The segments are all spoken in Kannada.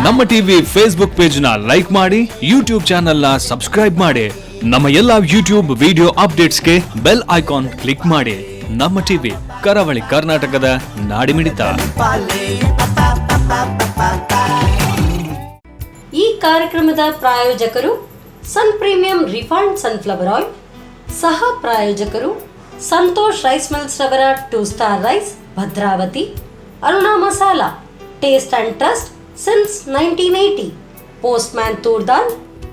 ನಮ್ಮ ಟಿವಿ ಫೇಸ್ಬುಕ್ ಪೇಜ್ ನ ಲೈಕ್ ಮಾಡಿ, ಯೂಟ್ಯೂಬ್ ಚಾನೆಲ್ ನ ಸಬ್ಸ್ಕ್ರೈಬ್ ಮಾಡಿ. ನಮ್ಮ ಎಲ್ಲಾ ಯೂಟ್ಯೂಬ್ ವಿಡಿಯೋ ಅಪ್ಡೇಟ್ಸ್ಗೆ ಬೆಲ್ ಐಕಾನ್ ಕ್ಲಿಕ್ ಮಾಡಿ. ನಮ್ಮ ಟಿವಿ ಕರಾವಳಿ ಕರ್ನಾಟಕದ ನಾಡಿಮಿಡಿತ. ಈ ಕಾರ್ಯಕ್ರಮದ ಪ್ರಾಯೋಜಕರು Sun premium refined sunflower oil, ಸಹ ಪ್ರಾಯೋಜಕರು ಸಂತೋಷ್ ರೈಸ್ ಮಿಲ್ಸ್ ರವರ 2 star rice, Bhadravati, Aruna masala, taste and trust since 1980, Postman Turdal,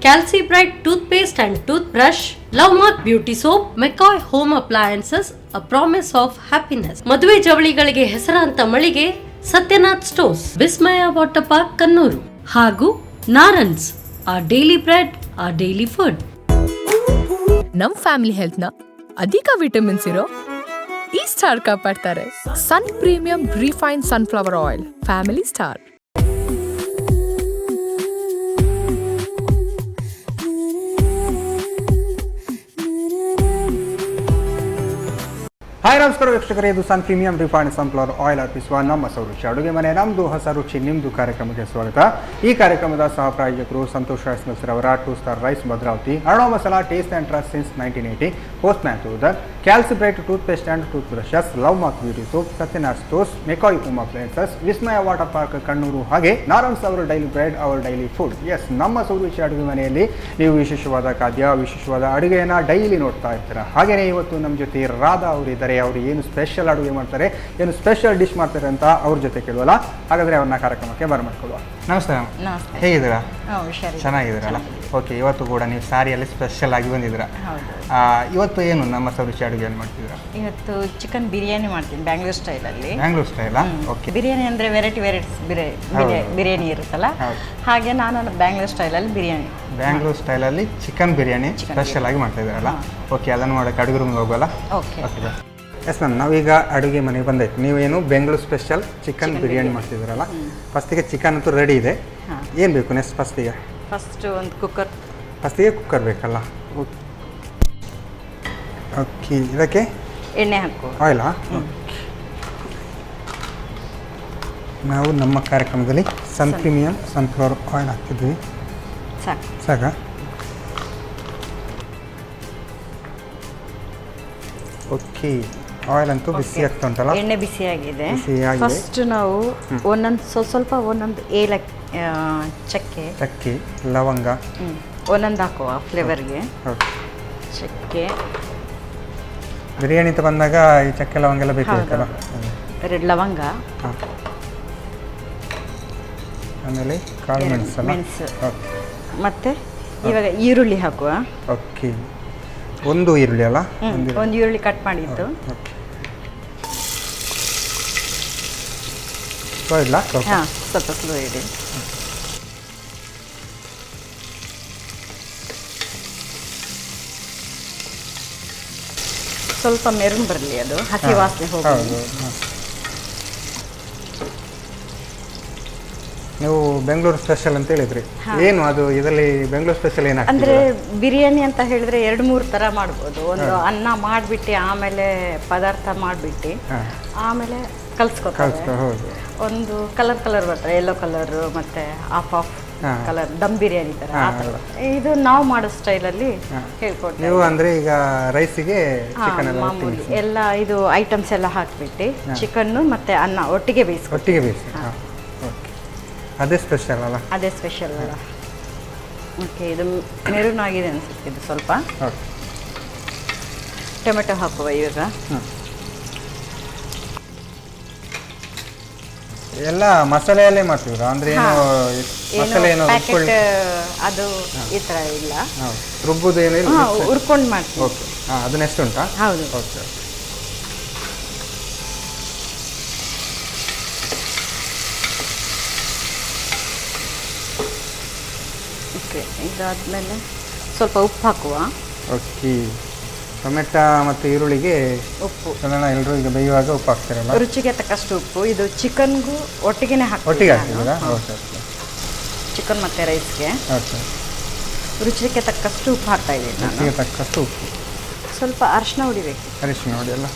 Calci Bright toothpaste and toothbrush, Lovemark beauty soap, McCoy home appliances, a promise of happiness. ಮದುವೆ ಜವಳಿಗಳಿಗೆ ಹೆಸರಾಂತ ಮಳಿಗೆ Satyanath stores, Vismaya water park Kannur ಹಾಗೂ Narans, our daily bread, our daily food. ನಮ್ ಫ್ಯಾಮಿಲಿ ಹೆಲ್ತ್ ನ ಅಧಿಕ ವಿಟಮಿನ್ಸ್ ಇರೋ ಈ ಸ್ಟಾರ್ ಕಾಪಾಡ್ತಾರೆ. Sun premium refined sunflower oil, family star. Hi ನಮಸ್ಕಾರ ವೀಕ್ಷಕರೇ, ಇದು Sun premium refined sunflower oil ಅರ್ಪಿಸುವ ನಮ್ಮ ರುಚಿ ಅಡುಗೆ ಮನೆ, ನಮ್ಮದು ಹೊಸ ರುಚಿ ನಿಮ್ಮದು ಕಾರ್ಯಕ್ರಮಕ್ಕೆ ಸ್ವಾಗತ. ಈ ಕಾರ್ಯಕ್ರಮದ ಸಹ ಪ್ರಾಯೋಜಕರು ಸಂತೋಷ್ ರೈಸ್ ಮಿಲ್ಸ್ ರವರ 2 star rice, Bhadravati, Aruna masala, taste and trust since 1980, postman toor dal, Calci Bright toothpaste and tooth brushes, Love Mark beauty soap, Satyanath stores, McCoy home appliances, Vismaya water park Kannur, ಹಾಗೆ ನಾರನ್ಸ್ ಅವರ daily bread, our daily food. Yes, ನಮ್ಮ ರುಚಿ ಅಡುಗೆ ಮನೆಯಲ್ಲಿ ನೀವು ವಿಶೇಷವಾದ ಖಾದ್ಯ, ವಿಶೇಷವಾದ ಅಡುಗೆಯನ್ನು ಡೈಲಿ ನೋಡ್ತಾ ಇರ್ತೀರ. ಹಾಗೆಯೇ ಇವತ್ತು ನಮ್ಮ ಜೊತೆ ರಾಧಾ ಅವರಿದ್ದಾರೆ. ಅವರು ಏನು ಸ್ಪೆಷಲ್ ಅಡುಗೆ ಮಾಡ್ತಾರೆ, ಏನು ಸ್ಪೆಷಲ್ ಡಿಶ್ ಮಾಡ್ತಾರೆ ಅಂತ ಅವ್ರ ಜೊತೆ ಕೇಳುವಲ್ಲ. ಹಾಗಾದರೆ ಅವ್ರನ್ನ ಕಾರ್ಯಕ್ರಮಕ್ಕೆ ಬರ್ಮಾಡ್ಕೊಳ್ಳುವ. ನಮಸ್ತೆ ಮ್ಯಾಮ್, ಹೇಗಿದ್ದೀರಾ? ಚೆನ್ನಾಗಿದ್ದೀರಲ್ಲ? ಓಕೆ, ಇವತ್ತು ಕೂಡ ನೀವು ಸಾರಿಯಲ್ಲಿ ಸ್ಪೆಷಲ್ ಆಗಿ ಬಂದಿದ್ದೀರಾ. ಇವತ್ತು ಏನು ನಮ್ಮ ರುಚಿ ಅಡುಗೆಯನ್ನು ಮಾಡ್ತಿದ್ದೀರಾ? ಇವತ್ತು ಚಿಕನ್ ಬಿರಿಯಾನಿ ಮಾಡ್ತೀನಿ, ಬ್ಯಾಂಗ್ಳೂರ್ ಸ್ಟೈಲಲ್ಲಿ. ಬ್ಯಾಂಗ್ಳೂರ್ ಸ್ಟೈಲಾ? ಓಕೆ. ಬಿರಿಯಾನಿ ಅಂದರೆ ವೆರೈಟೀಸ್ ಬಿರಿಯಾನಿ ಇರುತ್ತಲ್ಲ, ಹಾಗೆ ನಾನು ಬ್ಯಾಂಗ್ಳೂರ್ ಸ್ಟೈಲಲ್ಲಿ ಬಿರಿಯಾನಿ. ಬ್ಯಾಂಗ್ಳೂರ್ ಸ್ಟೈಲಲ್ಲಿ ಚಿಕನ್ ಬಿರಿಯಾನಿ ಸ್ಪೆಷಲ್ ಆಗಿ ಮಾಡ್ತಾ ಇದ್ದೀರಲ್ಲ? ಓಕೆ, ಅದನ್ನು ಮಾಡೋಕ್ಕೆ ಅಡುಗೆ ರೂಮ್ಗೆ ಹೋಗೋಲ್ಲ? ಓಕೆ. ಎಸ್ ಮ್ಯಾಮ್, ನಾವೀಗ ಅಡುಗೆ ಮನೆಗೆ ಬಂದೈತೆ. ನೀವೇನು ಬೆಂಗಳೂರು ಸ್ಪೆಷಲ್ ಚಿಕನ್ ಬಿರಿಯಾನಿ ಮಾಡ್ತಿದ್ದೀರಲ್ಲ? ಫಸ್ಟಿಗೆ ಚಿಕನ್ ಅಂತೂ ರೆಡಿ ಇದೆ. ಏನು ಬೇಕು ನೆಕ್ಸ್ಟ್? ಫಸ್ಟ್ ಒಂದು ಕುಕ್ಕರ್. ಫಸ್ಟಿಗೆ ಕುಕ್ಕರ್ ಬೇಕಲ್ಲ? ಓಕೆ. ಇದಕ್ಕೆ ಎಣ್ಣೆ ಹಾಕು. ಆಯಿಲಾ? ನಾವು ನಮ್ಮ ಕಾರ್ಯಕ್ರಮದಲ್ಲಿ ಸನ್ ಪ್ರೀಮಿಯಂ ಸನ್ಫ್ಲವರ್ ಆಯಿಲ್ ಹಾಕ್ತಿದ್ವಿ. ಸಾಕಾ? ಓಕೆ. ಆಯಿಲ್ ಅಂತೂ ಬಿಸಿ ಆಗ್ತಾ ಉಂಟಲ್ಲ? ಎಣ್ಣೆ ಬಿಸಿಯಾಗಿದೆ. ಫಸ್ಟ್ ನಾವು ಒಂದೊಂದು ಚಕ್ಕೆ, ಲವಂಗ ಒಂದೊಂದು ಹಾಕುವ ಫ್ಲೇವರ್ಗೆ. ಚಕ್ಕೆ ಬಿರಿಯಾನಿ ಅಂತ ಬಂದಾಗ ಈ ಚಕ್ಕೆ ಲವಂಗ ಎಲ್ಲ ಬೇಕಲ್ಲ? 2 ಲವಂಗ, ಆಮೇಲೆ ಕಾಳು ಮೆಣಸು. ಮತ್ತೆ ಇವಾಗ ಈರುಳ್ಳಿ ಹಾಕುವ. ಓಕೆ. ಒಂದು ಈರುಳ್ಳಿ ಅಲ್ಲ? ಒಂದು ಈರುಳ್ಳಿ ಕಟ್ ಮಾಡಿದ್ದು. ಸ್ವಲ್ಪ ಸ್ಲೋ ಇಡಿ. ಸ್ವಲ್ಪ ಮೆರೂನ್ ಬರಲಿ, ಅದು ಹಸಿ ವಾಸನೆ ಹೋಗಿ. ನೀವು ಬೆಂಗಳೂರು ಸ್ಪೆಷಲ್ ಅಂತ ಹೇಳಿದ್ರಿ, ಏನು ಅದು? ಇದರಲ್ಲಿ ಬೆಂಗಳೂರು ಸ್ಪೆಷಲ್ ಏನಾಗ್ತದೆ ಅಂದ್ರೆ ಬಿರಿಯಾನಿ ಅಂತ ಹೇಳಿದ್ರೆ 2-3 ತರ ಮಾಡ್ಬೋದು. ಒಂದು ಅನ್ನ ಮಾಡಿಬಿಟ್ಟು ಆಮೇಲೆ ಪದಾರ್ಥ ಮಾಡಿಬಿಟ್ಟು ಆಮೇಲೆ ಕಲ್ಸ್ಕೊತಾರೆ. ಒಂದು ಕಲರ್ ಬರ್ತದೆ, ಯೆಲ್ಲೋ ಕಲರ್ ಮತ್ತೆ ಆಫ್ ಕಲರ್, ದಮ್ ಬಿರಿಯಾನಿ ತರ. ಇದು ನಾವು ಮಾಡೋ ಸ್ಟೈಲಲ್ಲಿ ಹೇಳ್ಕೊಡ್ತೀವಿ. ನೀವು ಅಂದ್ರೆ ಈಗ ರೈಸಿಗೆ ಮಾಮೂಲಿ ಎಲ್ಲ ಇದು ಐಟಮ್ಸ್ ಎಲ್ಲ ಹಾಕ್ಬಿಟ್ಟು ಚಿಕನ್ನು ಮತ್ತೆ ಅನ್ನ ಒಟ್ಟಿಗೆ ಬೇಯಿಸಿ. ಅದೇ ಸ್ಪೆಷಲ್ ಅಲ್ಲ? ಅದೇ ಸ್ಪೆಷಲ್ ಅಲ್ಲ. ಓಕೆ, ಇದು ಮೆರೂನ್ ಆಗಿದೆ ಅನ್ಸುತ್ತೆ. ಇದು ಸ್ವಲ್ಪ ಟೊಮೆಟೊ ಹಾಕುವ ಇವಾಗ. ಎಲ್ಲ ಮಸಾಲೆಯಲ್ಲೇ ಮಾಡ್ತೀರಾ? ಅಂದ್ರೆ ಪ್ಯಾಕೆಟ್ ಅದು ಈ ಥರ ಇಲ್ಲ, ರುಬ್ಬುದು ಏನಿಲ್ಲ, ಹುರ್ಕೊಂಡು ಮಾಡ್ತೀವಿ. ಓಕೆ. ಅದನ್ನ ಎಷ್ಟು ಉಂಟಾ? ಹೌದು. ಓಕೆ. ಓಕೆ, ಇದಾದ್ಮೇಲೆ ಸ್ವಲ್ಪ ಉಪ್ಪು ಹಾಕುವ. ಓಕೆ. ಟೊಮೆಟೊ ಮತ್ತು ಈರುಳ್ಳಿಗೆ ಉಪ್ಪು ಎಲ್ಲರೂ ಈಗ ಬೇಯುವಾಗ ಉಪ್ಪು ಹಾಕ್ತಾರಲ್ಲ? ರುಚಿಗೆ ತಕ್ಕಷ್ಟು ಉಪ್ಪು. ಇದು ಚಿಕನ್ಗೂ ಒಟ್ಟಿಗೆ ಹಾಕ್ತೀರಾ? ಚಿಕನ್ ಮತ್ತು ರೈಸ್ಗೆ ರುಚಿಗೆ ತಕ್ಕಷ್ಟು ಉಪ್ಪು ಹಾಕ್ತಾ ಇದ್ದೀನಿ. ರುಚಿಗೆ ತಕ್ಕಷ್ಟು ಉಪ್ಪು. ಸ್ವಲ್ಪ ಅರಿಶಿನ ಹೊಡಿಬೇಕು. ಅರಿಶಿನ ಹೊಡಿ ಅಲ್ಲ?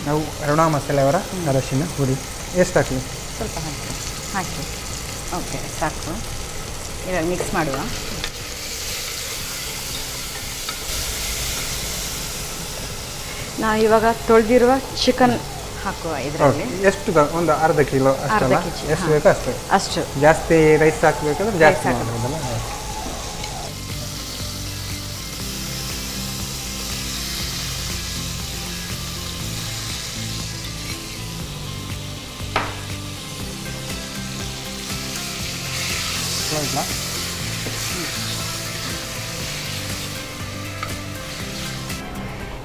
ನಾವು ಅರುಣಾ ಮಸಾಲೆ ಅವರ ಅರಿಶಿನ ಹುಡಿ ಎಷ್ಟು ಹಾಕಲಿ? ಸ್ವಲ್ಪ ಹಾಕಿ ಓಕೆ ಸಾಕು. ಇವಾಗ ಮಿಕ್ಸ್ ಮಾಡುವ. ನಾವು ಇವಾಗ ತೊಳೆದಿರುವ ಚಿಕನ್ ಹಾಕುವ ಇದರಲ್ಲಿ. ಎಷ್ಟು ಒಂದು ಅರ್ಧ ಕಿಲೋ ಅಷ್ಟಲ್ಲ, ಎಷ್ಟು ಬೇಕೋ ಅಷ್ಟು. ಅಷ್ಟು ಜಾಸ್ತಿ ರೈಸ್ ಹಾಕಬೇಕಂದ್ರೆ ಜಾಸ್ತಿ ಮಾಡೋದಲ್ಲ.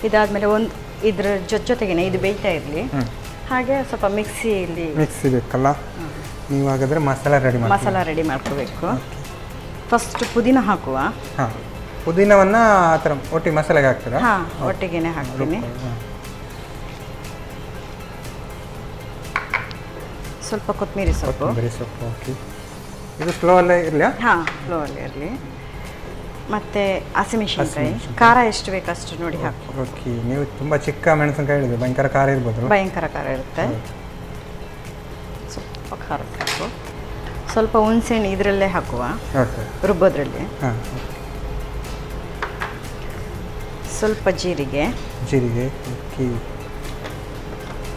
ಇದಾದ್ಮೇಲೆ ಒಂದು ಇದ್ರ ಜೊತೆಗೇನೆ ಇದು ಬೇಯ್ತಾ ಇರಲಿ. ಹಾಗೆ ಸ್ವಲ್ಪ ಮಿಕ್ಸಿ ಬೇಕಲ್ಲ. ನೀವು ಹಾಗಾದ್ರೆ ಮಸಾಲ ರೆಡಿ ಮಾಡ್ಕೋಬೇಕು. ಫಸ್ಟ್ ಪುದೀನ ಹಾಕುವ. ಹಾಂ, ಪುದೀನವನ್ನು ಆ ಥರ ಒಟ್ಟಿಗೆ ಮಸಾಲೆಗೆ ಹಾಕ್ತೀರಾ? ಹಾಂ, ಒಟ್ಟಿಗೆನೆ ಹಾಕ್ತೀನಿ. ಸ್ವಲ್ಪ ಕೊತ್ತಂಬರಿ ಸೊಪ್ಪು. ಓಕೆ. ಇದು ಸ್ಲೋ ಅಲ್ಲೇ ಇರಲಿ? ಹಾಂ, ಸ್ಲೋ ಅಲ್ಲೇ ಇರಲಿ. ಮತ್ತು ಹಸಿಮೆಣಸಿನ್ಕಾಯಿ ಖಾರ ಎಷ್ಟು ಬೇಕು ಅಷ್ಟು ನೋಡಿ ಹಾಕಿ. ಓಕೆ. ನೀವು ತುಂಬ ಚಿಕ್ಕ ಮೆಣಸಿನ್ಕಾಯಿ ಹೇಳಿದ್ರೆ ಭಯಂಕರ ಖಾರ ಇರ್ಬೋದು. ಭಯಂಕರ ಖಾರ ಇರುತ್ತೆ. ಸ್ವಲ್ಪ ಖಾರ ಸಾಕು. ಸ್ವಲ್ಪ ಹುಣಸೆಹಣ್ಣು ಇದರಲ್ಲೇ ಹಾಕುವ, ರುಬ್ಬೋದ್ರಲ್ಲಿ. ಸ್ವಲ್ಪ ಜೀರಿಗೆ. ಓಕೆ.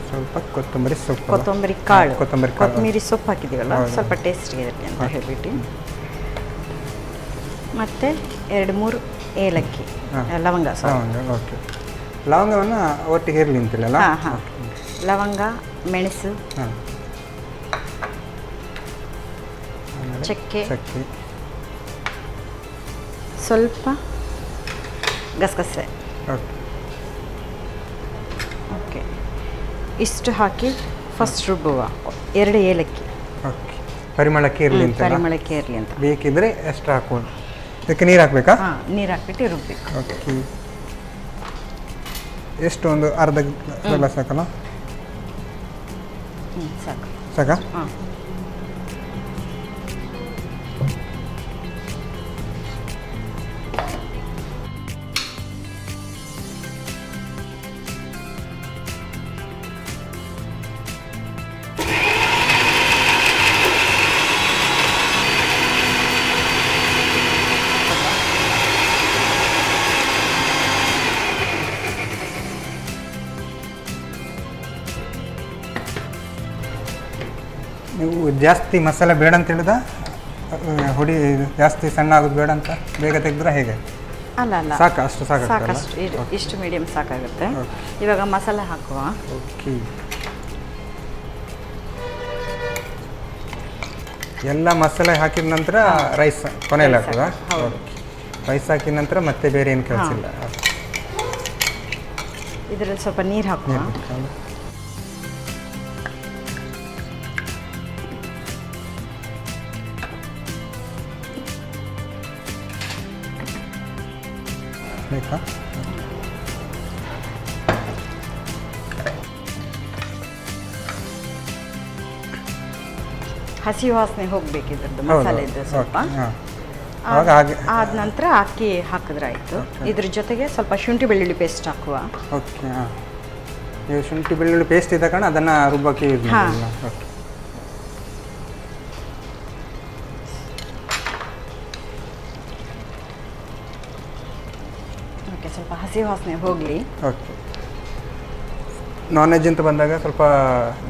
ಸ್ವಲ್ಪ ಕೊತ್ತಂಬರಿ ಕಾಳು. ಕೊತ್ತಂಬರಿ ಸೊಪ್ಪು ಹಾಕಿದ್ದೀವಲ್ಲ, ಸ್ವಲ್ಪ ಟೇಸ್ಟಿಗೆ ಇರುತ್ತೆ ಅಂತ ಹೇಳ್ಬಿಟ್ಟು. ಮತ್ತು 2-3 ಏಲಕ್ಕಿ, ಲವಂಗ. ಓಕೆ. ಲವಂಗವನ್ನು ಒಟ್ಟಿಗೆ ಇರಲಿ ಅಂತಿಲ್ಲ? ಹಾಂ, ಲವಂಗ, ಮೆಣಸು, ಚಕ್ಕೆ, ಸ್ವಲ್ಪ ಗಸಗಸೆ. ಓಕೆ. ಇಷ್ಟು ಹಾಕಿ ಫಸ್ಟ್ ರುಬ್ಬುವ. 2 ಏಲಕ್ಕಿ. ಓಕೆ. ಪರಿಮಳಕ್ಕೆ ಇರಲಿ ಅಂತ. ಬೇಕಿದ್ರೆ ಎಷ್ಟು ಹಾಕೋದು. ಇದಕ್ಕೆ ನೀರು ಹಾಕಬೇಕಾ? ಹಾಂ, ನೀರು ಹಾಕ್ಬಿಟ್ಟು ರುಬ್ಬೇಕು. ಓಕೆ. ಎಷ್ಟು ಒಂದು ಅರ್ಧ ಗ್ಲಾಸ್ ಸಾಕಲ್ಲ? ಸಾಕಾ? ಹಾಂ. ನೀವು ಜಾಸ್ತಿ ಮಸಾಲೆ ಬೇಡ ಅಂತ ಹೇಳಿದ ಹುಡಿ ಜಾಸ್ತಿ ಸಣ್ಣ ಆಗೋದು ಬೇಡ ಅಂತ ಬೇಗ ತೆಗೆದ್ರೆ ಹೇಗೆ? ಅಲ್ಲ, ಸಾಕಷ್ಟು ಇಷ್ಟು ಮೀಡಿಯಮ್ ಸಾಕಾಗುತ್ತೆ. ಇವಾಗ ಮಸಾಲೆ ಹಾಕುವ. ಓಕೆ. ಎಲ್ಲ ಮಸಾಲೆ ಹಾಕಿದ ನಂತರ ರೈಸ್ ಕೊನೆಯಲ್ಲಿ ಹಾಕೋದಾ? ರೈಸ್ ಹಾಕಿದ ನಂತರ ಮತ್ತೆ ಬೇರೆ ಏನು ಕೆಲಸ ಇಲ್ಲ. ಇದರಲ್ಲಿ ಸ್ವಲ್ಪ ನೀರು ಹಾಕುವ. ಬೇಕಾ? ಹಸಿ ವಾಸನೆ ಹೋಗ್ಬೇಕಿದ್ರದ್ದು ಮಸಾಲೆದ್ದು ಸ್ವಲ್ಪ. ಆದ ನಂತರ ಅಕ್ಕಿ ಹಾಕಿದ್ರೆ ಆಯಿತು. ಇದ್ರ ಜೊತೆಗೆ ಸ್ವಲ್ಪ ಶುಂಠಿ ಬೆಳ್ಳುಳ್ಳಿ ಪೇಸ್ಟ್ ಹಾಕುವ. ಓಕೆ. ನೀವು ಶುಂಠಿ ಬೆಳ್ಳುಳ್ಳಿ ಪೇಸ್ಟ್ ಇದ್ದ ಕಾರಣ ಅದನ್ನು ರುಬ್ಬಕ್ಕೆ ಯೂಸ್ ಮಾಡಿಲ್ಲ. ಓಕೆ. ಸ್ವಲ್ಪ ಹಸಿ ವಾಸನೆ ಹೋಗಲಿ. ಓಕೆ. ನಾನ್ ವೆಜ್ ಅಂತ ಬಂದಾಗ ಸ್ವಲ್ಪ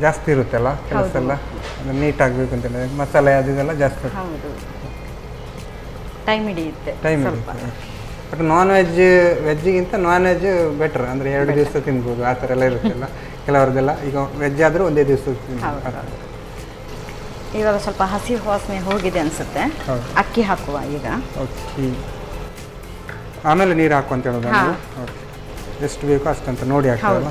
ಜಾಸ್ತಿ ಇರುತ್ತಲ್ಲ ಕೆಲಸ ಎಲ್ಲ, ಅದು ನೀಟ್ ಆಗಬೇಕು ಅಂತ ಮಸಾಲೆ ಅದೆಲ್ಲ ಜಾಸ್ತಿ. ಹೌದು, ಟೈಮ್ ಹಿಡಿಯುತ್ತೆ. ಬಟ್ ವೆಜ್ಗಿಂತ ನಾನ್ ವೆಜ್ ಬೆಟರ್. ಅಂದರೆ 2 ದಿವಸ ತಿನ್ಬೋದು, ಆ ಥರ ಎಲ್ಲ ಇರುತ್ತಲ್ಲ ಕೆಲವ್ರದ್ದೆಲ್ಲ. ಈಗ ವೆಜ್ ಆದರೂ ಒಂದೇ ದಿವಸ ತಿನ್ಬೋದು. ಇವಾಗ ಸ್ವಲ್ಪ ಹಸಿ ವಾಸನೆ ಹೋಗಿದೆ ಅನಿಸುತ್ತೆ. ಅಕ್ಕಿ ಹಾಕುವ ಈಗ. ಓಕೆ. ಆಮೇಲೆ ನೀರು ಹಾಕು ಅಂತ ಹೇಳೋದು. ಓಕೆ. ಎಷ್ಟು ಬೇಕೋ ಅಷ್ಟಂತ ನೋಡಿ ಹಾಕ್ತಾರಲ್ಲ.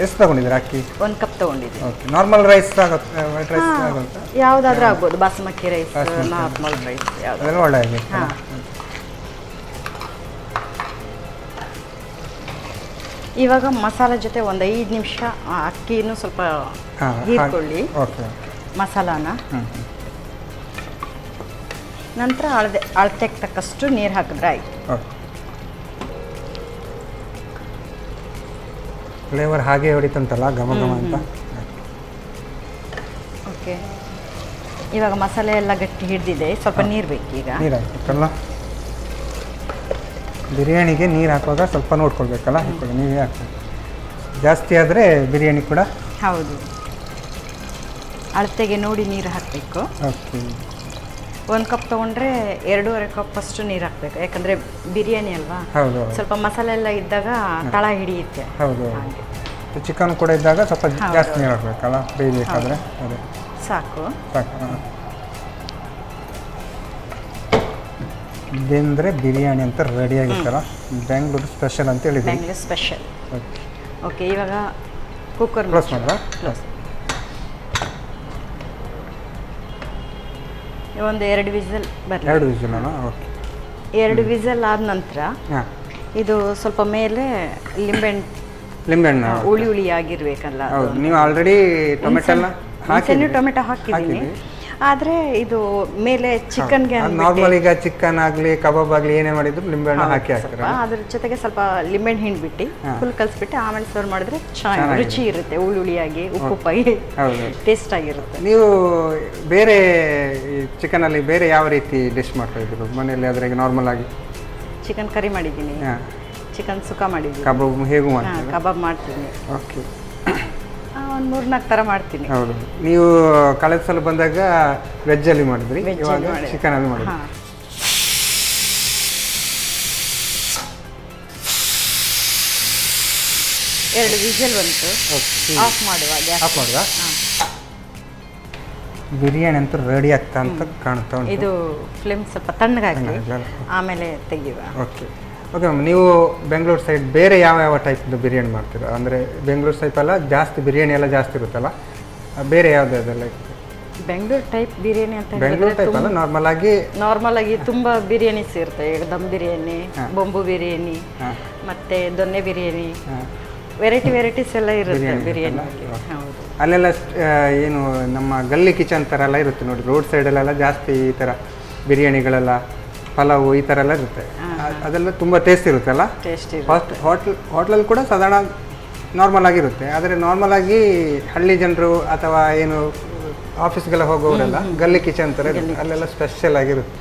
ಎಷ್ಟು ತಗೊಂಡಿದ್ದೀರಾ ಅಕ್ಕಿ? 1 ಕಪ್ ತಗೊಂಡಿದ್ದೀನಿ. ಓಕೆ. ನಾರ್ಮಲ್ ರೈಸ್ ಆಗುತ್ತೆ, ವೈಟ್ ರೈಸ್ ಆಗುತ್ತೆ, ಯಾವುದಾದ್ರೂ ಆಗ್ಬೋದು. ಬಾಸುಮತಿ ರೈಸ್, ನಾರ್ಮಲ್ ರೈಸ್ ಅದೆಲ್ಲ ಒಳ್ಳೆಯದು. ಇವಾಗ ಮಸಾಲೆ ಜೊತೆ ಒಂದು 5 ನಿಮಿಷ ಅಕ್ಕಿನೂ ಸ್ವಲ್ಪ ಹೀರ್ಕೊಳ್ಳಿ ಮಸಾಲಾನ. ನಂತರ ಅಳತೆಗೆ ತಕ್ಕಷ್ಟು ನೀರು ಹಾಕಿದ್ರೆ ಆಯಿತು. ಫ್ಲೇವರ್ ಹಾಗೆ ಹೊಡಿತಂತಲ್ಲ ಘಮ ಘಮ ಅಂತ. ಓಕೆ, ಇವಾಗ ಮಸಾಲೆ ಎಲ್ಲ ಗಟ್ಟಿ ಹಿಡಿದಿದೆ, ಸ್ವಲ್ಪ ನೀರು ಬೇಕೀಗ. ನೀರು ಹಾಕ್ಬೇಕಲ್ಲ, ಬಿರಿಯಾನಿಗೆ ನೀರು ಹಾಕುವಾಗ ಸ್ವಲ್ಪ ನೋಡ್ಕೊಳ್ಬೇಕಲ್ಲ, ಹಾಕೊಳ್ಳಿ ನೀವೇ ಹಾಕ್ಬೇಕು. ಜಾಸ್ತಿ ಆದರೆ ಬಿರಿಯಾನಿ ಕೂಡ ಹೌದು, ಅಳತೆಗೆ ನೋಡಿ ನೀರು ಹಾಕಬೇಕು. ಓಕೆ, 1 ಕಪ್ ತೊಗೊಂಡ್ರೆ 2.5 ಕಪ್ ಅಷ್ಟು ನೀರು ಹಾಕಬೇಕು, ಯಾಕಂದರೆ ಬಿರಿಯಾನಿ ಅಲ್ವಾ. ಹೌದು, ಸ್ವಲ್ಪ ಮಸಾಲೆ ಎಲ್ಲ ಇದ್ದಾಗ ತಳ ಹಿಡಿಯುತ್ತೆ. ಹೌದು, ಚಿಕನ್ ಕೂಡ ಇದ್ದಾಗ ಸ್ವಲ್ಪ ಜಾಸ್ತಿ ನೀರು ಹಾಕಬೇಕಲ್ಲ ಬೇಯಬೇಕಾದ್ರೆ. ಅದೇ ಸಾಕು ಸಾಕು. ಇದಂದರೆ ಬಿರಿಯಾನಿ ಅಂತ ರೆಡಿಯಾಗಿತ್ತಲ್ಲ, ಬೆಂಗಳೂರು ಸ್ಪೆಷಲ್ ಅಂತ ಹೇಳಿದ್ವಿ. ಬೆಂಗಳೂರು ಸ್ಪೆಷಲ್. ಓಕೆ ಓಕೆ, ಇವಾಗ ಕುಕ್ಕರ್ ಕ್ಲೋಸ್ ಮಾಡಿದ್ರಾ? ಕ್ಲೋಸ್. ಒಂದು 2 ವಿಸಲ್ ಬರಲಿ. 2 ವಿಸಿಲಾ? ಓಕೆ, 2 ವಿಸಲ್ ಆದ ನಂತರ ಹಾಂ, ಇದು ಸ್ವಲ್ಪ ಮೇಲೆ ಲಿಂಬೆಹಣ್ಣು ಹುಳಿ ಆಗಿರ್ಬೇಕಲ್ಲ. ಹೌದು, ನೀವು ಆಲ್ರೆಡಿ ಟೊಮೆಟೊ ಎಲ್ಲ ಟೊಮೆಟೊ ಹಾಕಿದ್ದೀನಿ, ಆದರೆ ಇದು ಮೇಲೆ ಚಿಕನ್ಗೆ ನಾರ್ಮಲ್ ಈಗ ಚಿಕನ್ ಆಗಲಿ ಕಬಾಬ್ ಆಗಲಿ ಏನೇ ಮಾಡಿದ್ರು ಲಿಂಬೆಹಣ್ಣು ಹಾಕಿ ಹಾಕ್ತಾರೆ. ಅದ್ರ ಜೊತೆಗೆ ಸ್ವಲ್ಪ ಲಿಂಬೆಹಣ್ಣು ಹಿಂಡ್ಬಿಟ್ಟು ಫುಲ್ ಕಲಿಸ್ಬಿಟ್ಟು ಆಮೇಲೆ ಸರ್ವ್ ಮಾಡಿದ್ರೆ ಚೆನ್ನಾಗಿ ರುಚಿ ಇರುತ್ತೆ, ಹುಳಿಯಾಗಿ ಉಪ್ಪುಪ್ಪಾಗಿ ಟೇಸ್ಟ್ ಆಗಿರುತ್ತೆ. ನೀವು ಬೇರೆ ಚಿಕನಲ್ಲಿ ಬೇರೆ ಯಾವ ರೀತಿ ಡಿಶ್ ಮಾಡ್ತಾ ಇದ್ರು ಮನೆಯಲ್ಲಿ? ಅದ್ರಾಗ ನಾರ್ಮಲ್ ಆಗಿ ಚಿಕನ್ ಕರಿ ಮಾಡಿದ್ದೀನಿ, ಚಿಕನ್ ಸುಕ್ಕ ಮಾಡಿದ್ದೀನಿ, ಕಬಾಬ್ ಹೇಗೂ ಮಾಡ್ತೀನಿ, ಕಬಾಬ್ ಮಾಡ್ತೀನಿ. ಓಕೆ, ಒಂದು 3-4 ಥರ ಮಾಡ್ತೀನಿ. ಹೌದು, ನೀವು ಕಳೆದ ಸಲ ಬಂದಾಗ ವೆಜ್ಜಲ್ಲಿ ಮಾಡಿದ್ರಿ, ಇವಾಗ ಚಿಕನಲ್ಲಿ ಮಾಡಿದ್ರಿ. 2 ವಿಸಲ್ ಬಂತು, ಆಫ್ ಮಾಡುವ ಗ್ಯಾಸ್. ಆಫ್ ಮಾಡುವ. ಬಿರಿಯಾನಿ ಅಂತೂ ರೆಡಿ ಆಗ್ತಾ ಅಂತ ಕಾಣ್ತಾ ಉಂಟು. ಇದು ಫ್ಲೇಮ್ ಸ್ವಲ್ಪ ತಣ್ಣಗಾಗಲಿ, ಆಮೇಲೆ ತೆಗಿಯುವ. ಓಕೆ ಓಕೆ ಮ್ಯಾಮ್, ನೀವು ಬೆಂಗಳೂರು ಸೈಡ್ ಬೇರೆ ಯಾವ ಟೈಪ್ದು ಬಿರಿಯಾನಿ ಮಾಡ್ತೀರಾ? ಅಂದರೆ ಬೆಂಗಳೂರು ಸೈಡ್ ಎಲ್ಲ ಜಾಸ್ತಿ ಬಿರಿಯಾನಿ ಎಲ್ಲ ಜಾಸ್ತಿ ಇರುತ್ತಲ್ಲ, ಬೇರೆ ಯಾವುದಾದೆಲ್ಲ? ಬೆಂಗಳೂರು ಟೈಪ್ ಬಿರಿಯಾನಿ ಅಂತ ಬೆಂಗಳೂರು ಟೈಪ್ ಅಲ್ಲ, ನಾರ್ಮಲ್ ಆಗಿ ತುಂಬ ಬಿರಿಯಾನೀಸ್ ಇರುತ್ತೆ. ದಮ್ ಬಿರಿಯಾನಿ, ಬೊಂಬು ಬಿರಿಯಾನಿ, ಮತ್ತೆ ದೊನ್ನೆ ಬಿರಿಯಾನಿ, ವೆರೈಟೀಸ್ ಎಲ್ಲ ಇರುತ್ತೆ ಬಿರಿಯಾನಿ. ಹೌದು, ಅಲ್ಲೆಲ್ಲ ಏನು ನಮ್ಮ ಗಲ್ಲಿ ಕಿಚನ್ ಥರ ಎಲ್ಲ ಇರುತ್ತೆ ನೋಡಿ, ರೋಡ್ ಸೈಡಲ್ಲೆಲ್ಲ ಜಾಸ್ತಿ ಈ ಥರ ಬಿರಿಯಾನಿಗಳೆಲ್ಲ, ಪಲಾವು ಈ ಥರ ಎಲ್ಲ ಇರುತ್ತೆ. ಅದೆಲ್ಲ ತುಂಬ ಟೇಸ್ಟ್ ಇರುತ್ತಲ್ಲ. ಹೋಟ್ಲಲ್ಲಿ ಕೂಡ ಸಾಧಾರಣ ನಾರ್ಮಲ್ ಆಗಿರುತ್ತೆ, ಆದರೆ ನಾರ್ಮಲ್ ಆಗಿ ಹಳ್ಳಿ ಜನರು ಅಥವಾ ಏನು ಆಫೀಸ್ಗೆಲ್ಲ ಹೋಗೋರೆಲ್ಲ ಗಲ್ಲಿ ಕಿಚನ್ ಥರ ಇರುತ್ತೆ, ಅಲ್ಲೆಲ್ಲ ಸ್ಪೆಷಲ್ ಆಗಿರುತ್ತೆ,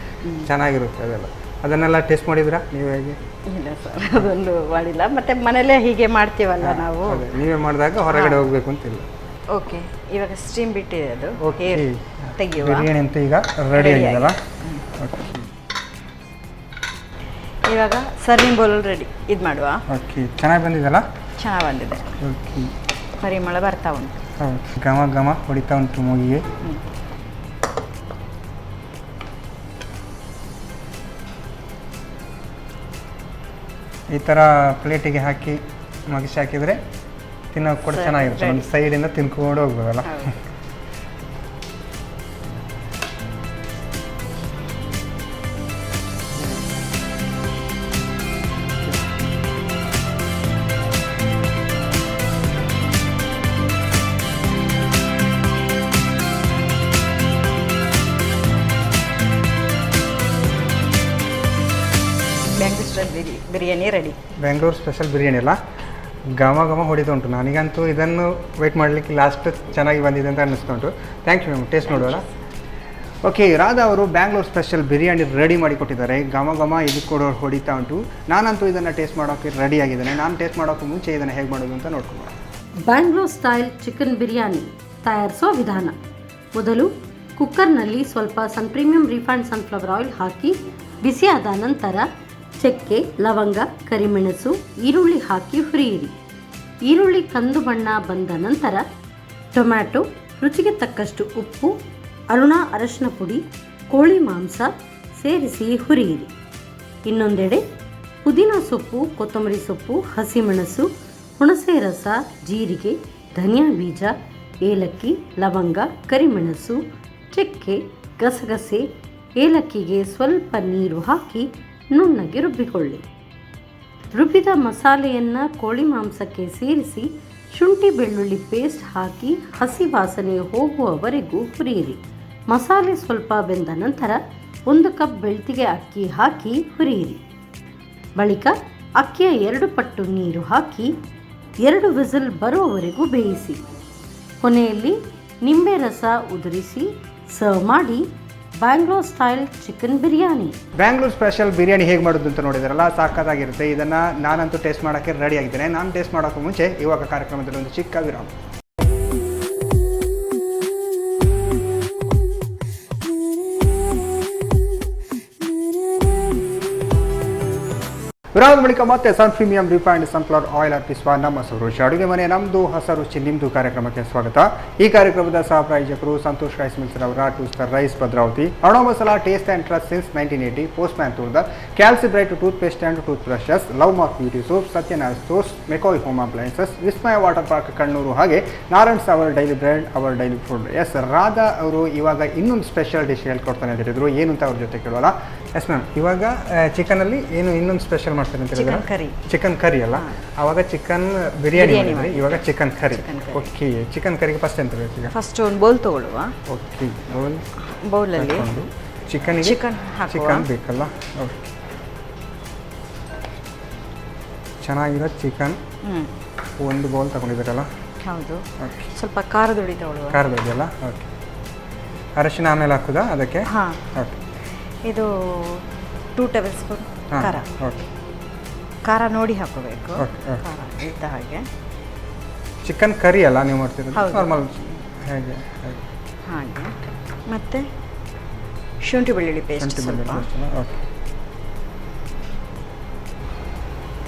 ಚೆನ್ನಾಗಿರುತ್ತೆ ಅದೆಲ್ಲ. ಅದನ್ನೆಲ್ಲ ಟೇಸ್ಟ್ ಮಾಡಿದ್ರಾ ನೀವು? ಹೇಗೆ? ಇಲ್ಲ ಸರ್, ಅದೊಂದು ಮಾಡಿಲ್ಲ. ಮತ್ತೆ ಮನೇಲೇ ಹೀಗೆ ಮಾಡ್ತೀವಲ್ಲ ನಾವು. ನೀವೇ ಮಾಡಿದಾಗ ಹೊರಗಡೆ ಹೋಗಬೇಕು ಅಂತಿಲ್ಲ. ಓಕೆ, ಇವಾಗ ಸ್ಟೀಮ್ ಬಿಟ್ಟಿದೆ ಅದು. ಓಕೆ, ತೆಗಿಯುವ. ಬಿರಿಯಾನಿ ಅಂತ ಈಗ ರೆಡಿ ಆಗಿದೆಲ್ಲ. ಓಕೆ, ಇವಾಗ ಸರ್ವಿಂಗ್ ಬೌಲ್ ರೆಡಿ. ಇದು ಮಾಡುವ. ಓಕೆ, ಚೆನ್ನಾಗಿ ಬಂದಿದೆಲ್ಲ? ಚೆನ್ನಾಗಿ ಬಂದಿದೆ. ಓಕೆ, ಪರಿಮಳ ಬರ್ತಾ ಉಂಟು. ಹೌದು, ಘಮ ಘಮ ಹೊಡಿತಾ ಉಂಟು ಮೂಗಿಗೆ. ಈ ಥರ ಪ್ಲೇಟಿಗೆ ಹಾಕಿ ಮಗಿಸಿ ಹಾಕಿದರೆ ತಿನ್ನೋಕೆ ಕೂಡ ಚೆನ್ನಾಗಿರುತ್ತೆ, ಒಂದು ಸೈಡಿಂದ ತಿನ್ಕೊಂಡು ಹೋಗ್ಬೋದಲ್ಲ. ಬಿರಿಯಾನಿ ರೆಡಿ. ಬೆಂಗಳೂರು ಸ್ಪೆಷಲ್ ಬಿರಿಯಾನಿ ಅಲ್ಲ, ಘಮ ಘಮ ಹೊಡಿತಾ ಉಂಟು. ನನಗಂತೂ ಇದನ್ನು ವೆಯ್ಟ್ ಮಾಡಲಿಕ್ಕೆ ಲಾಸ್ಟ್ ಚೆನ್ನಾಗಿ ಬಂದಿದೆ ಅಂತ ಅನ್ನಿಸ್ಕೊಂಡು. ಥ್ಯಾಂಕ್ ಯು ಮ್ಯಾಮ್, ಟೇಸ್ಟ್ ನೋಡೋಣ. ಓಕೆ, ರಾಧಾ ಅವರು ಬ್ಯಾಂಗ್ಳೂರ್ ಸ್ಪೆಷಲ್ ಬಿರಿಯಾನಿ ರೆಡಿ ಮಾಡಿ ಕೊಟ್ಟಿದ್ದಾರೆ. ಘಮ ಘಮ ಇದು ಕೂಡ ಹೊಡಿತಾ ಉಂಟು. ನಾನಂತೂ ಇದನ್ನು ಟೇಸ್ಟ್ ಮಾಡೋಕ್ಕೆ ರೆಡಿ ಆಗಿದ್ದೇನೆ. ನಾನು ಟೇಸ್ಟ್ ಮಾಡೋಕ್ಕೆ ಮುಂಚೆ ಇದನ್ನು ಹೇಗೆ ಮಾಡೋದು ಅಂತ ನೋಡ್ಕೊಂಡು. ಬ್ಯಾಂಗ್ಳೂರ್ ಸ್ಟೈಲ್ ಚಿಕನ್ ಬಿರಿಯಾನಿ ತಯಾರಿಸೋ ವಿಧಾನ. ಮೊದಲು ಕುಕ್ಕರ್ನಲ್ಲಿ ಸ್ವಲ್ಪ ಪ್ರೀಮಿಯಂ ರಿಫೈನ್ಡ್ ಸನ್ಫ್ಲವರ್ ಆಯಿಲ್ ಹಾಕಿ ಬಿಸಿಯಾದ ನಂತರ ಚಕ್ಕೆ, ಲವಂಗ, ಕರಿಮೆಣಸು, ಈರುಳ್ಳಿ ಹಾಕಿ ಹುರಿಯಿರಿ. ಈರುಳ್ಳಿ ಕಂದು ಬಣ್ಣ ಬಂದ ನಂತರ ಟೊಮ್ಯಾಟೊ, ರುಚಿಗೆ ತಕ್ಕಷ್ಟು ಉಪ್ಪು, ಅರಿಶಿನ ಪುಡಿ, ಕೋಳಿ ಮಾಂಸ ಸೇರಿಸಿ ಹುರಿಯಿರಿ. ಇನ್ನೊಂದೆಡೆ ಪುದೀನ ಸೊಪ್ಪು, ಕೊತ್ತಂಬರಿ ಸೊಪ್ಪು, ಹಸಿಮೆಣಸು, ಹುಣಸೆ ರಸ, ಜೀರಿಗೆ, ಧನಿಯಾ ಬೀಜ, ಏಲಕ್ಕಿ, ಲವಂಗ, ಕರಿಮೆಣಸು, ಚಕ್ಕೆ, ಗಸಗಸೆ, ಏಲಕ್ಕಿಗೆ ಸ್ವಲ್ಪ ನೀರು ಹಾಕಿ ನುಣ್ಣಗೆ ರುಬ್ಬಿಕೊಳ್ಳಿ. ರುಬ್ಬಿದ ಮಸಾಲೆಯನ್ನು ಕೋಳಿ ಮಾಂಸಕ್ಕೆ ಸೇರಿಸಿ ಶುಂಠಿ ಬೆಳ್ಳುಳ್ಳಿ ಪೇಸ್ಟ್ ಹಾಕಿ ಹಸಿ ವಾಸನೆ ಹೋಗುವವರೆಗೂ ಹುರಿಯಿರಿ. ಮಸಾಲೆ ಸ್ವಲ್ಪ ಬೆಂದ ನಂತರ 1 ಕಪ್ ಬೆಳ್ತಿಗೆ ಅಕ್ಕಿ ಹಾಕಿ ಹುರಿಯಿರಿ. ಬಳಿಕ ಅಕ್ಕಿಯ 2 ಪಟ್ಟು ನೀರು ಹಾಕಿ 2 ವಿಸಿಲ್ ಬರುವವರೆಗೂ ಬೇಯಿಸಿ. ಕೊನೆಯಲ್ಲಿ ನಿಂಬೆ ರಸ ಉದುರಿಸಿ ಸರ್ವ್ ಮಾಡಿ Bangalore style chicken biryani. Bangalore special biryani ಹೇಗೆ ಮಾಡೋದು ಅಂತ ನೋಡಿದ್ರಲ್ಲ, ಸಾಕಾಗಿರುತ್ತೆ. ಇದನ್ನು ನಾನಂತೂ ಟೇಸ್ಟ್ ಮಾಡೋಕ್ಕೆ ರೆಡಿ ಆಗಿದ್ದೇನೆ. ನಾನು ಟೇಸ್ಟ್ ಮಾಡೋಕ್ಕೂ ಮುಂಚೆ ಇವಾಗ ಕಾರ್ಯಕ್ರಮದಲ್ಲಿ ಒಂದು ಚಿಕ್ಕ ವಿರಾಮ. ವಿರಾಮದ ಬಳಿಕ ಮತ್ತೆ ಸನ್ ಪ್ರೀಮಿಯಂ ರಿಫೈನ್ಡ್ ಸನ್ಫ್ಲವರ್ ಆಯಿಲ್ ಅರ್ಪಿಸುವ ನಮ್ಮ ಸೌರುಚಿ ಅಡುಗೆ ಮನೆ ನಮ್ಮದು ಹೊಸ ರುಚಿ ನಿಮ್ಮದು ಕಾರ್ಯಕ್ರಮಕ್ಕೆ ಸ್ವಾಗತ. ಈ ಕಾರ್ಯಕ್ರಮದ ಸಹ ಪ್ರಾಯೋಜಕರು ಸಂತೋಷ್ ರೈಸ್ ಮಿಲ್ಸ್ ರವರ 2 star rice Bhadravati, aroma masala taste and trust since 1980, postman ತುಳದಾರ್, Calci Bright tooth paste and tooth brushes, Love Mark beauty soap, Satyanarayana stores, McCoy home appliances, Vismaya water park Kannur, ಹಾಗೆ Narayans our daily bread our daily food. Yes, Radha ಅವರು ಇವಾಗ ಇನ್ನೊಂದು ಸ್ಪೆಷಲ್ ಡಿಶ್ ಹೇಳ್ಕೊಡ್ತಾನೆ ಅಂತ ಹೇಳಿದ್ರು. ಏನು ಅಂತ ಅವ್ರ ಜೊತೆ ಕೇಳೋಲ್ಲ. ಎಸ್ ಮ್ಯಾಮ್, ಇವಾಗ ಚಿಕನಲ್ಲಿ ಏನು ಇನ್ನೊಂದು ಸ್ಪೆಷಲ್ ಮಾಡ್ತಾರೆ ಅಂತ ಹೇಳಿದ್ರೆ ಚಿಕನ್ ಕರಿ ಅಲ್ಲ, ಆವಾಗ ಚಿಕನ್ ಬಿರಿಯಾನಿ ಮಾಡಿದ್ರಿ, ಇವಾಗ ಚಿಕನ್ ಕರಿ. ಓಕೆ, ಚಿಕನ್ ಕರಿಗೆ ಫಸ್ಟ್ ಎಂತ ಬೇಕು? ಈಗ ಫಸ್ಟ್ ಒಂದು ಬೌಲ್ ತಗೊಳ್ಳುವ. ಓಕೆ, ಬೌಲಲ್ಲಿ ಚಿಕನ್ ಬೇಕಲ್ಲ. ಓಕೆ, ಚೆನ್ನಾಗಿರೋ ಚಿಕನ್ ಒಂದು ಬೌಲ್ ತಗೊಂಡಿದ್ದೀರಲ್ಲ? ಹೌದು. ಓಕೆ, ಸ್ವಲ್ಪ ಖಾರದ ಹುಡಿ ತಗೊಳ್ಳುವ. ಖಾರದ ಹುಡಿ ಅಲ್ಲ? ಓಕೆ. ಅರಶಿನ ಆಮೇಲೆ ಹಾಕುದಾ ಅದಕ್ಕೆ? ಹಾಂ. ಓಕೆ, ಇದು 2 ಟೇಬಲ್ ಸ್ಪೂನ್ ಖಾರ. ಓಕೆ, ಖಾರ ನೋಡಿ ಹಾಕೋಬೇಕು. ಖಾರ ಇದ್ದ ಹಾಗೆ. ಚಿಕನ್ ಕರಿ ಅಲ್ಲ ನೀವು ಮಾಡ್ತಿರೋದು? ನಾರ್ಮಲ್ ಹೇಗೆ? ಹಾಗೆ. ಮತ್ತು ಶುಂಠಿ ಬೆಳ್ಳುಳ್ಳಿ ಪೇಸ್ಟ್ ಸ್ವಲ್ಪ. ಓಕೆ,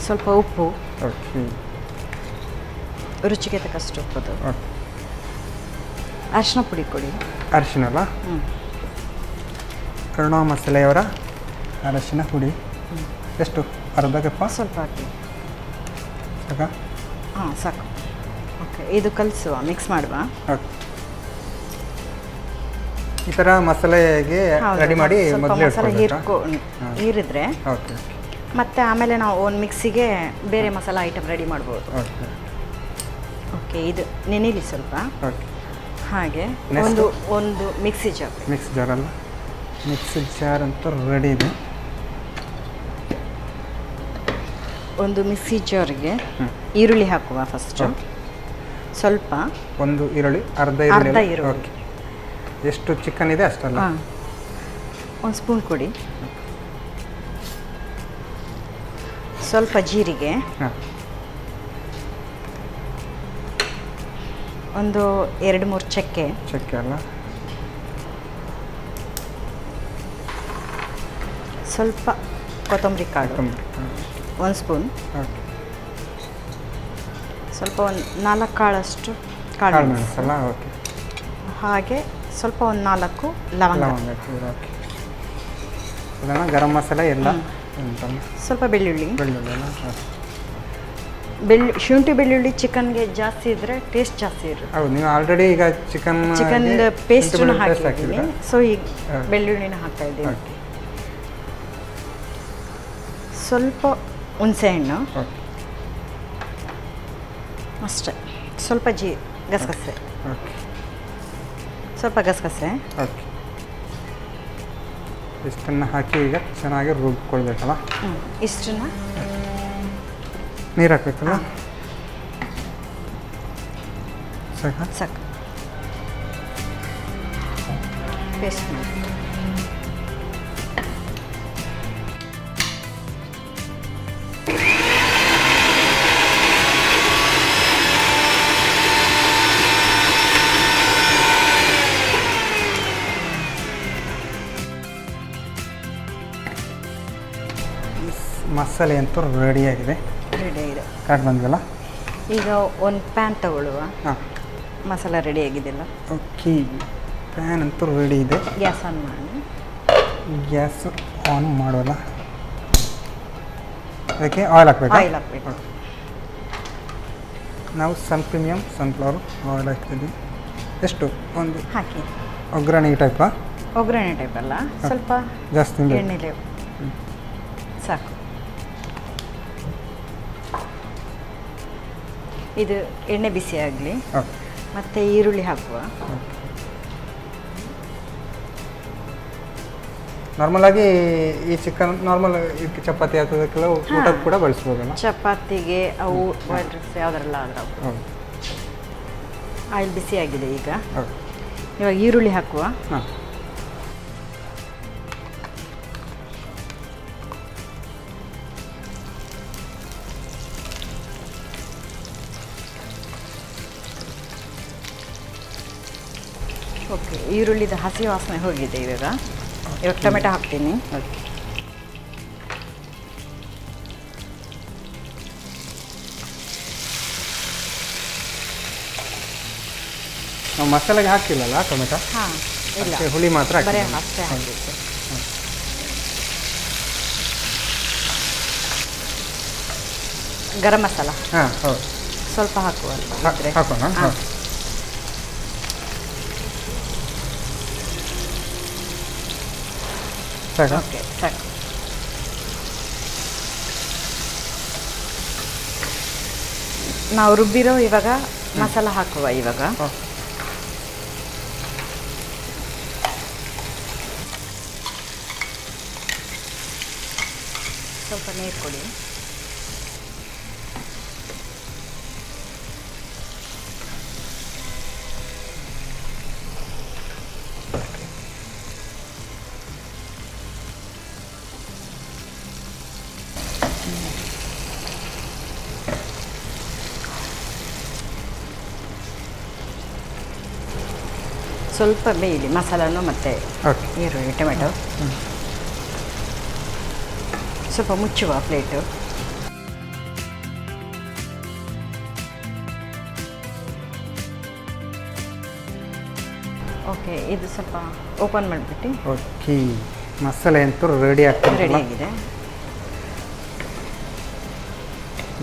ಸ್ವಲ್ಪ ಉಪ್ಪು. ಓಕೆ, ರುಚಿಗೆ ತಕ್ಕಷ್ಟು ಉಪ್ಪು. ಓಕೆ, ಅರಿಶಿನ ಪುಡಿ ಕೊಡಿ. ಅರಿಶಿನ ಅಲ್ಲ? ಕರ್ಣಾ ಮಸಾಲೆಯವರ ಅರಶಿನ ಪುಡಿ ಎಷ್ಟು? ಅರ್ಧ ಕಪ್ಪ? ಸ್ವಲ್ಪ ಹಾಕಿ. ಸಾಕಾ? ಹಾಂ, ಸಾಕು. ಓಕೆ, ಇದು ಕಲಿಸುವ, ಮಿಕ್ಸ್ ಮಾಡುವ. ಓಕೆ, ಈ ಥರ ಮಸಾಲೆಗೆ ರೆಡಿ ಮಾಡಿ ಮೊದಲೇ ಮಸಾಲೆ ಹೀರಿದ್ರೆ ಓಕೆ, ಮತ್ತು ಆಮೇಲೆ ನಾವು ಒಂದು ಮಿಕ್ಸಿಗೆ ಬೇರೆ ಮಸಾಲ ಐಟಮ್ ರೆಡಿ ಮಾಡ್ಬೋದು. ಓಕೆ. ಓಕೆ, ಇದು ನೆನೆಲಿ ಸ್ವಲ್ಪ. ಓಕೆ, ಹಾಗೆ ಒಂದು ಮಿಕ್ಸಿ ಜಾರ್ ಅಲ್ಲ? ಮಿಕ್ಸಿ ಜಾರ್ ಅಂತೂ ರೆಡಿ ಇದೆ. ಒಂದು ಮಿಕ್ಸಿ ಜಾರ್ಗೆ ಈರುಳ್ಳಿ ಹಾಕುವ ಫಸ್ಟ್. ಸ್ವಲ್ಪ ಒಂದು ಈರುಳ್ಳಿ, ಅರ್ಧ ಈರುಳ್ಳಿ. ಓಕೆ, ಎಷ್ಟು ಚಿಕನ್ ಇದೆ ಅಷ್ಟಲ್ಲ? ಒಂದು ಸ್ಪೂನ್ ಕೊಡಿ. ಸ್ವಲ್ಪ ಜೀರಿಗೆ, ಒಂದು 2-3 ಚಕ್ಕೆ ಅಲ್ಲ? ಸ್ವಲ್ಪ ಕೊತ್ತಂಬರಿ ಕಾಳು, 1 ಸ್ಪೂನ್. ಸ್ವಲ್ಪ ಒಂದು 4 ಕಾಳಷ್ಟು ಕಾಳು ಮೆಣಸಲ್ಲ? ಓಕೆ, ಹಾಗೆ ಸ್ವಲ್ಪ ಒಂದು 4 ಲವಂಗ. ಓಕೆ, ಅದನ್ನು ಗರಂ ಮಸಾಲೆ ಎಲ್ಲ. ಸ್ವಲ್ಪ ಬೆಳ್ಳುಳ್ಳಿ ಅಲ್ಲ? ಶುಂಠಿ ಬೆಳ್ಳುಳ್ಳಿ ಚಿಕನ್ಗೆ ಜಾಸ್ತಿ ಇದ್ದರೆ ಟೇಸ್ಟ್ ಜಾಸ್ತಿ ಇರುತ್ತೆ. ಹೌದು, ನೀವು ಆಲ್ರೆಡಿ ಈಗ ಚಿಕನ್ ಪೇಸ್ಟನ್ನು ಹಾಕಿದ್ದೀನಿ, ಸೊ ಈಗ ಬೆಳ್ಳುಳ್ಳಿನ ಹಾಕ್ತಾ ಇದ್ದೀನಿ. ಸ್ವಲ್ಪ ಹುಣಸೆಹಣ್ಣು ಅಷ್ಟೇ. ಸ್ವಲ್ಪ ಗಸಗಸೆ. ಸ್ವಲ್ಪ ಗಸಗಸೆ. ಓಕೆ, ಇಷ್ಟನ್ನು ಹಾಕಿ ಈಗ ಚೆನ್ನಾಗಿ ರುಬ್ಕೊಳ್ಬೇಕಲ್ಲ? ಇಷ್ಟನ್ನು ನೀರು ಹಾಕ್ಬೇಕಲ್ಲ? ಸಾಕು. ಪೇಸ್ಟ್ ಮಾಡಿ. ಮಸಾಲೆ ಅಂತೂ ರೆಡಿಯಾಗಿದೆ. ಕಾಟ್ ಬಂದ್ವಲ್ಲ? ಈಗ ಒಂದು ಪ್ಯಾನ್ ತಗೊಳ್ಳುವ. ಹಾಂ, ಮಸಾಲ ರೆಡಿ ಆಗಿದೆಯಲ್ಲ? ಓಕೆ, ಪ್ಯಾನ್ ಅಂತೂ ರೆಡಿ ಇದೆ. ಗ್ಯಾಸ್ ಆನ್ ಮಾಡಿ. ಗ್ಯಾಸ್ ಆನ್ ಮಾಡೋಲ್ಲ? ಅದಕ್ಕೆ ಆಯಿಲ್ ಹಾಕಬೇಕು. ಆಯಿಲ್ ಹಾಕಬೇಕು. ನಾವು ಪ್ರೀಮಿಯಂ ಸನ್ಫ್ಲವರ್ ಆಯಿಲ್ ಹಾಕ್ತಿದ್ವಿ. ಎಷ್ಟು? ಒಂದು ಹಾಕಿ. ಒಗ್ಗರಣೆ ಟೈಪಾ? ಒಗ್ಗರಣೆ ಟೈಪ್ ಅಲ್ಲ, ಸ್ವಲ್ಪ ಜಾಸ್ತಿ ಎಣ್ಣೆ ಸಾಕು. ಇದು ಎಣ್ಣೆ ಬಿಸಿ ಆಗಲಿ. ಮತ್ತು ಈರುಳ್ಳಿ ಹಾಕುವ. ನಾರ್ಮಲಾಗಿ ಈ ಚಿಕನ್ ನಾರ್ಮಲ್ ಚಪಾತಿ ಹಾಕೋದಕ್ಕೆಲ್ಲ ಊಟಕ್ಕೆ ಕೂಡ ಬಳಸ್ಬೋದಲ್ಲ? ಚಪಾತಿಗೆ ಅವು ವೈಟ್ ರೈಸ್ ಯಾವುದರೆಲ್ಲ ಆದ್ರೆ ಆಯಿಲ್ ಬಿಸಿಯಾಗಿದೆ ಈಗ. ಹೌದು. ಇವಾಗ ಈರುಳ್ಳಿ ಹಾಕುವ. ಹಾಂ. ಓಕೆ, ಈರುಳ್ಳಿದ ಹಸಿ ವಾಸನೆ ಹೋಗಿದೆ ಇವಾಗ. ಟೊಮೆಟೊ ಹಾಕ್ತೀನಿ. ನಾವು ಮಸಾಲೆಗೆ ಹಾಕಿಲ್ಲಲ್ಲ ಟೊಮೆಟೊ? ಹಾಂ, ಇಲ್ಲ, ಹುಳಿ ಮಾತ್ರ ಬರೀ ಅಷ್ಟೇ ಹಾಕಿದ್ದು. ಗರಂ ಮಸಾಲ ಹಾಂ, ಹೌದು, ಸ್ವಲ್ಪ ಹಾಕುವ. ಹಾಕೋಣ. ಹಾಂ, ಸಾಕು. ಓಕೆ, ಸಾಕು. ನಾವು ರುಬ್ಬಿರೋ ಇವಾಗ ಮಸಾಲ ಹಾಕುವ. ಇವಾಗ ಸ್ವಲ್ಪ ನೀರು ಕೊಡಿ. ಸ್ವಲ್ಪ ಬೇಯಲಿ ಮಸಾಲನು ಮತ್ತು ಈರುಳ್ಳಿ ಟೊಮೆಟೊ. ಸ್ವಲ್ಪ ಮುಚ್ಚುವ ಪ್ಲೇಟು. ಓಕೆ, ಇದು ಸ್ವಲ್ಪ ಓಪನ್ ಮಾಡಿಬಿಟ್ಟು. ಓಕೆ, ಮಸಾಲೆ ಅಂತೂ ರೆಡಿ ಆಗ್ತದೆ. ರೆಡಿ ಆಗಿದೆ.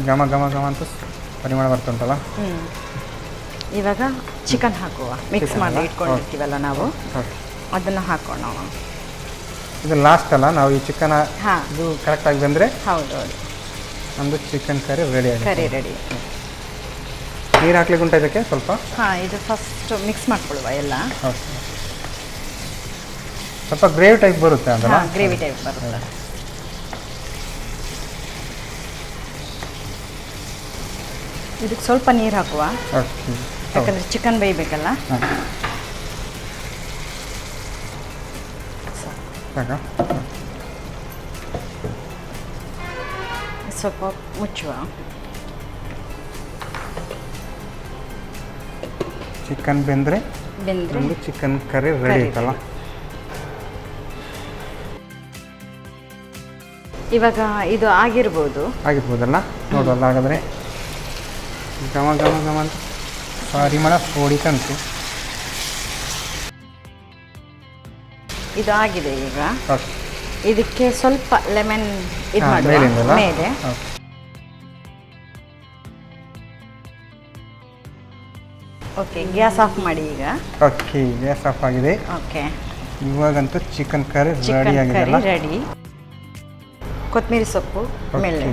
ಘಮ ಘಮ ಘಮ ಅಂತ ಪರಿಮಳ ಬರ್ತುಂಟಲ್ಲ. ಇವಾಗ ಚಿಕನ್ ಹಾಕುವ. ಮಿಕ್ಸ್ ಮಾಡಿ ಇಟ್ಕೊಂಡಿರ್ತೀವಲ್ಲ ನಾವು, ಅದನ್ನು ಹಾಕೋಣ. ಇದು ಲಾಸ್ಟ್ ಅಲ್ಲ, ನಾವು ಈ ಚಿಕನ್ ಹಾಂ, ಇದು ಕರೆಕ್ಟಾಗಿ ಬಂದರೆ ಹೌದು, ನಮ್ಮದು ಚಿಕನ್ ಕರಿ ರೆಡಿ ಆಗಿದೆ. ಕರಿ ರೆಡಿ. ನೀರು ಹಾಕ್ಲಿಕ್ಕೆ ಉಂಟು ಇದಕ್ಕೆ ಸ್ವಲ್ಪ? ಹಾಂ, ಇದು ಫಸ್ಟ್ ಮಿಕ್ಸ್ ಮಾಡ್ಕೊಳ್ಳುವ ಎಲ್ಲ. ಸ್ವಲ್ಪ ಗ್ರೇವಿ ಟೈಪ್ ಬರುತ್ತೆ ಅಂತ. ಗ್ರೇವಿ ಟೈಪ್ ಬರುತ್ತೆ. ಇದಕ್ಕೆ ಸ್ವಲ್ಪ ನೀರು ಹಾಕುವ, ಯಾಕಂದರೆ ಚಿಕನ್ ಬೇಯಬೇಕಲ್ಲ. ಸ್ವಲ್ಪ ಮುಚ್ಚುವ. ಚಿಕನ್ ಬೆಂದರೆ ಚಿಕನ್ ಕರಿ ರೆಡಿ ಐತಲ್ಲ. ಇವಾಗ ಇದು ಆಗಿರ್ಬೋದಲ್ಲ. ನೋಡೋಲ್ಲ ಹಾಗಾದರೆ. ಘಮ ಘಮ ಘಮ ಅಂತ ಪರಿಮಳ ಹೊಡಿತಂತು. ಇದು ಆಗಿದೆ ಈಗ. ಇದಕ್ಕೆ ಸ್ವಲ್ಪ ಲೆಮನ್ ಇದು ಮಾಡುವ ಮೇಲೆ. ಓಕೆ, ಗ್ಯಾಸ್ ಆಫ್ ಮಾಡಿ ಈಗ. ಓಕೆ, ಗ್ಯಾಸ್ ಆಫ್ ಆಗಿದೆ. ಓಕೆ, ಇವಾಗಂತೂ ಚಿಕನ್ ಕರಿ ರೆಡಿ ಆಗಿದೆ. ರೆಡಿ. ಕೊತ್ತಂಬರಿ ಸೊಪ್ಪು ಮೇಲೆ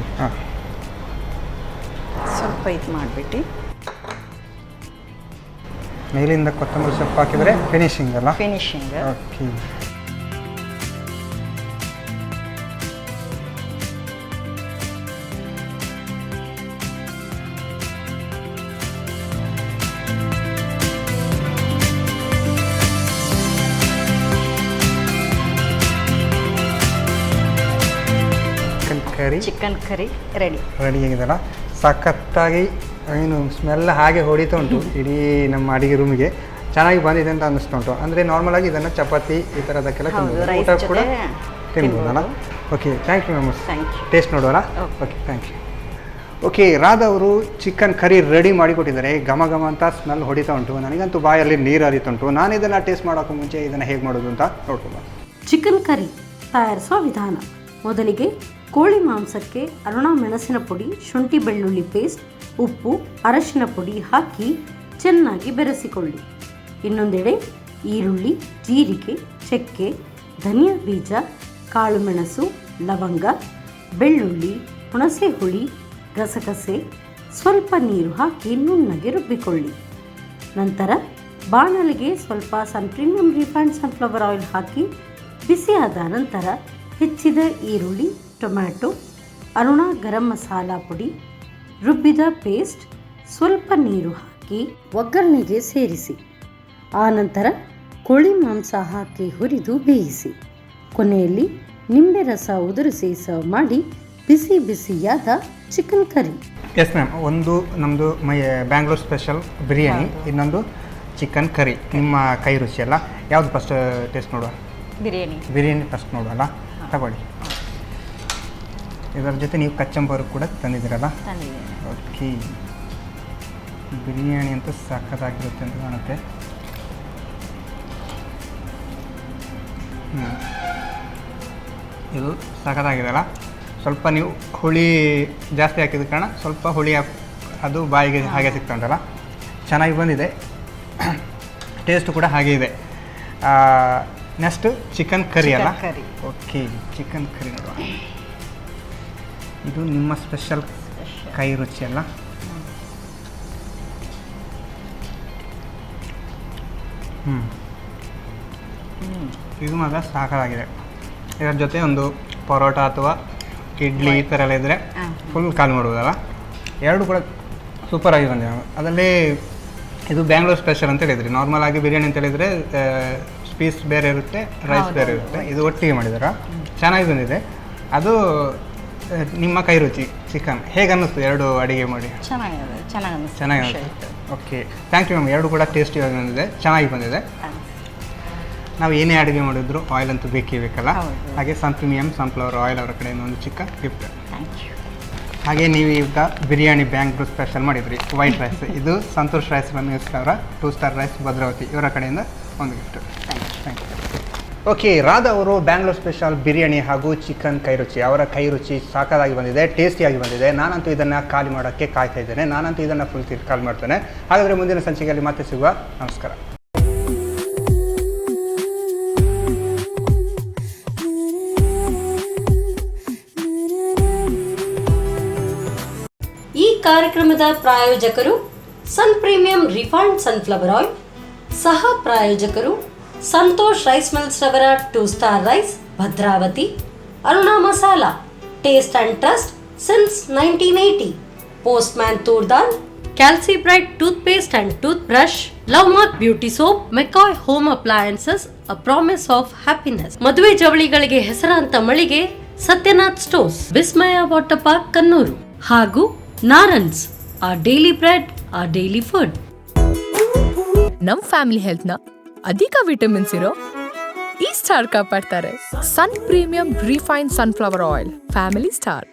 ಸ್ವಲ್ಪ ಇದು ಮಾಡಿಬಿಟ್ಟು ಮೇಲಿಂದ ಕೊತ್ತಂಬರಿ ಸೊಪ್ಪು ಹಾಕಿದರೆ ಫಿನಿಶಿಂಗ್ ಅಲ್ಲ? Finishing. Okay, chicken curry ready ಆಗಿದೆಲ್ಲ. ಸಖತ್ತಾಗಿ ಏನು ಸ್ಮೆಲ್ ಹಾಗೆ ಹೊಡಿತಾ ಉಂಟು ಇಡೀ ನಮ್ಮ ಅಡಿಗೆ ರೂಮಿಗೆ. ಚೆನ್ನಾಗಿ ಬಂದಿದೆ ಅಂತ ಅನ್ನಿಸ್ತಾ ಉಂಟು. ಅಂದರೆ ನಾರ್ಮಲ್ ಆಗಿ ಇದನ್ನು ಚಪಾತಿ ಈ ಥರದಕ್ಕೆಲ್ಲ ಊಟ ಕೂಡ ತಿನ್ಬೋದಲ್ಲ. Okay, thank you ma'am. Taste ನೋಡೋಣ. Okay, thank you. Okay, Radha ಅವರು ಚಿಕನ್ ಕರಿ ರೆಡಿ ಮಾಡಿಕೊಟ್ಟಿದ್ದಾರೆ. ಘಮ ಘಮ ಅಂತ ಸ್ಮೆಲ್ ಹೊಡಿತಾ ಉಂಟು. ನನಗಂತೂ ಬಾಯಲ್ಲಿ ನೀರು ಹರಿತುಂಟು. ನಾನು ಇದನ್ನು ಟೇಸ್ಟ್ ಮಾಡೋಕ್ಕೂ ಮುಂಚೆ ಇದನ್ನು ಹೇಗೆ ಮಾಡೋದು ಅಂತ ನೋಡ್ಕೊಂಡು. ಚಿಕನ್ ಕರಿ ತಯಾರಿಸುವ ವಿಧಾನ. ಮೊದಲಿಗೆ ಕೋಳಿ ಮಾಂಸಕ್ಕೆ ಅರುಣ ಮೆಣಸಿನ ಪುಡಿ, ಶುಂಠಿ ಬೆಳ್ಳುಳ್ಳಿ ಪೇಸ್ಟ್, ಉಪ್ಪು, ಅರಶಿನ ಪುಡಿ ಹಾಕಿ ಚೆನ್ನಾಗಿ ಬೆರೆಸಿಕೊಳ್ಳಿ. ಇನ್ನೊಂದೆಡೆ ಈರುಳ್ಳಿ, ಜೀರಿಗೆ, ಚಕ್ಕೆ, ಧನಿಯಾ ಬೀಜ, ಕಾಳುಮೆಣಸು, ಲವಂಗ, ಬೆಳ್ಳುಳ್ಳಿ, ಹುಣಸೆ ಹುಳಿ, ಗಸಗಸೆ, ಸ್ವಲ್ಪ ನೀರು ಹಾಕಿ ನುಣ್ಣಗೆ ರುಬ್ಬಿಕೊಳ್ಳಿ. ನಂತರ ಬಾಣಲೆಗೆ ಸ್ವಲ್ಪ ಪ್ರೀಮಿಯಂ ರಿಫೈನ್ಡ್ ಸನ್ಫ್ಲವರ್ ಆಯಿಲ್ ಹಾಕಿ ಬಿಸಿಯಾದ ನಂತರ ಹೆಚ್ಚಿದ ಈರುಳ್ಳಿ, ಟೊಮ್ಯಾಟೊ, ಅರುಣ ಗರಂ ಮಸಾಲ ಪುಡಿ, ರುಬ್ಬಿದ ಪೇಸ್ಟ್, ಸ್ವಲ್ಪ ನೀರು ಹಾಕಿ ಹಾಕಿ ಒಗ್ಗರಣೆಗೆ ಸೇರಿಸಿ. ಆನಂತರ ಕೋಳಿ ಮಾಂಸ ಹಾಕಿ ಹುರಿದು ಬೇಯಿಸಿ. ಕೊನೆಯಲ್ಲಿ ನಿಂಬೆ ರಸ ಉದುರಿಸಿ ಸರ್ವ್ ಮಾಡಿ ಬಿಸಿ ಬಿಸಿಯಾದ ಚಿಕನ್ ಕರಿ. ಎಸ್ ಮ್ಯಾಮ್, ಒಂದು ನಮ್ಮದು ಬ್ಯಾಂಗ್ಳೂರ್ ಸ್ಪೆಷಲ್ ಬಿರಿಯಾನಿ, ಇನ್ನೊಂದು ಚಿಕನ್ ಕರಿ. ನಿಮ್ಮ ಕೈ ರುಚಿ ಅಲ್ಲ, ಯಾವುದು ಫಸ್ಟ್ ಟೇಸ್ಟ್ ನೋಡುವ? ಬಿರಿಯಾನಿ ಫಸ್ಟ್ ನೋಡುವಲ್ಲ, ತಗೊಳ್ಳಿ. ಇದರ ಜೊತೆ ನೀವು ಕಚ್ಚಂಬರು ಕೂಡ ತಂದಿದ್ದೀರಲ್ಲ? ಓಕೆ. ಬಿರಿಯಾನಿ ಅಂತೂ ಸಖತ್ತಾಗಿರುತ್ತೆ ಅಂತ ಕಾಣುತ್ತೆ. ಇದು ಸಖತ್ತಾಗಿದೆಯಲ್ಲ. ಸ್ವಲ್ಪ ನೀವು ಹುಳಿ ಜಾಸ್ತಿ ಹಾಕಿದ ಕಾರಣ ಸ್ವಲ್ಪ ಹುಳಿ ಅದು ಬಾಯಿಗೆ ಹಾಗೆ ಸಿಗ್ತಾ ಉಂಟಲ್ಲ, ಚೆನ್ನಾಗಿ ಬಂದಿದೆ. ಟೇಸ್ಟು ಕೂಡ ಹಾಗೆ ಇದೆ. ನೆಕ್ಸ್ಟು ಚಿಕನ್ ಕರಿ ಅಲ್ಲ? ಓಕೆ, ಚಿಕನ್ ಕರಿ ನೋಡುವ. ಇದು ನಿಮ್ಮ ಸ್ಪೆಷಲ್ ಕೈ ರುಚಿ ಅಲ್ಲ? ಇದು ಮಾತ್ರ ಸಾಕಾಗಿದೆ. ಇದರ ಜೊತೆ ಒಂದು ಪರೋಟ ಅಥವಾ ಇಡ್ಲಿ ಈ ಥರ ಎಲ್ಲ ಇದ್ದರೆ ಫುಲ್ ಕಾಲು ಮಾಡ್ಬೋದಲ್ಲ. ಎರಡು ಕೂಡ ಸೂಪರಾಗಿ ಬಂದಿದೆ. ಅದರಲ್ಲಿ ಇದು ಬ್ಯಾಂಗ್ಳೂರ್ ಸ್ಪೆಷಲ್ ಅಂತ ಹೇಳಿದ್ರಿ. ನಾರ್ಮಲ್ ಆಗಿ ಬಿರಿಯಾನಿ ಅಂತ ಹೇಳಿದರೆ ಪೀಸ್ ಬೇರೆ ಇರುತ್ತೆ, ರೈಸ್ ಬೇರೆ ಇರುತ್ತೆ. ಇದು ಒಟ್ಟಿಗೆ ಮಾಡಿದಾರ, ಚೆನ್ನಾಗಿ ಬಂದಿದೆ. ಅದು ನಿಮ್ಮ ಕೈ ರುಚಿ ಚಿಕನ್ ಹೇಗೆ ಅನ್ನಿಸ್ತು ಎರಡು ಅಡುಗೆ ಮಾಡಿ? ಚೆನ್ನಾಗಿ. Okay, thank you ma'am. ಎರಡು ಕೂಡ ಟೇಸ್ಟಿಯಾಗಿ ಬಂದಿದೆ, ಚೆನ್ನಾಗಿ ಬಂದಿದೆ. ನಾವು ಏನೇ ಅಡುಗೆ ಮಾಡಿದ್ರು ಆಯಿಲ್ ಅಂತೂ ಬೇಕೇ ಬೇಕಲ್ಲ. ಹಾಗೆ ಪ್ರೀಮಿಯಂ ಸನ್ಫ್ಲವರ್ ಆಯಿಲ್ ಅವರ ಕಡೆಯಿಂದ ಒಂದು ಚಿಕ್ಕ ಗಿಫ್ಟ್. ಹಾಗೆ ನೀವು ಈಗ ಬಿರಿಯಾನಿ ಬ್ಯಾಂಗ್ಳೂರ್ ಸ್ಪೆಷಲ್ ಮಾಡಿದ್ರಿ, ವೈಟ್ ರೈಸ್. ಇದು ಸಂತೋಷ್ ರೈಸ್ ಅವರ 2 ಸ್ಟಾರ್ ರೈಸ್ ಭದ್ರಾವತಿ ಇವರ ಕಡೆಯಿಂದ ಒಂದು gift. Thank you. Okay, Radha ಅವರು ಬ್ಯಾಂಗ್ಳೂರ್ ಸ್ಪೆಷಲ್ ಬಿರಿಯಾನಿ ಹಾಗೂ ಚಿಕನ್ ಕೈ ರುಚಿ, ಅವರ ಕೈ ರುಚಿ ಸಾಕಾಗಿ ಬಂದಿದೆ, ಟೇಸ್ಟಿಯಾಗಿ ಬಂದಿದೆ. ನಾನಂತೂ ಇದನ್ನು ಖಾಲಿ ಮಾಡೋಕ್ಕೆ ಕಾಯ್ತಾ ಇದ್ದೇನೆ. ನಾನಂತೂ ಇದನ್ನು ಫುಲ್ ಖಾಲಿ ಮಾಡ್ತೇನೆ. ಹಾಗಾದರೆ ಮುಂದಿನ ಸಂಚಿಕೆಯಲ್ಲಿ ಮತ್ತೆ ಸಿಗುವ. ನಮಸ್ಕಾರ. ಈ ಕಾರ್ಯಕ್ರಮದ ಪ್ರಾಯೋಜಕರು Sun premium refined sunflower oil. ಸಹ ಪ್ರಾಯೋಜಕರು ಸಂತೋಷ್ ರೈಸ್ ಮಿಲ್ಸ್ ರವರ 2 star rice Bhadravati. Aruna masala, taste and trust since 1980. Postman toor dal, Calci Bright tooth paste and tooth brush, Love Mark beauty soap, McCoy home appliances, a promise of happiness. ಮದುವೆ ಜವಳಿಗಳಿಗೆ ಹೆಸರಾಂತ ಮಳಿಗೆ Satyanath stores, Vismaya water park Kannur ಹಾಗೂ Narans, our daily bread, our daily food. ನಮ್ ಫ್ಯಾಮಿಲಿ ಹೆಲ್ತ್ ನ ಅಧಿಕ ವಿಟಮಿನ್ಸ್ ಇರೋ ಈ ಸ್ಟಾರ್ ಕಾಪಾಡ್ತಾರೆ. Sun premium refined sunflower oil, family star.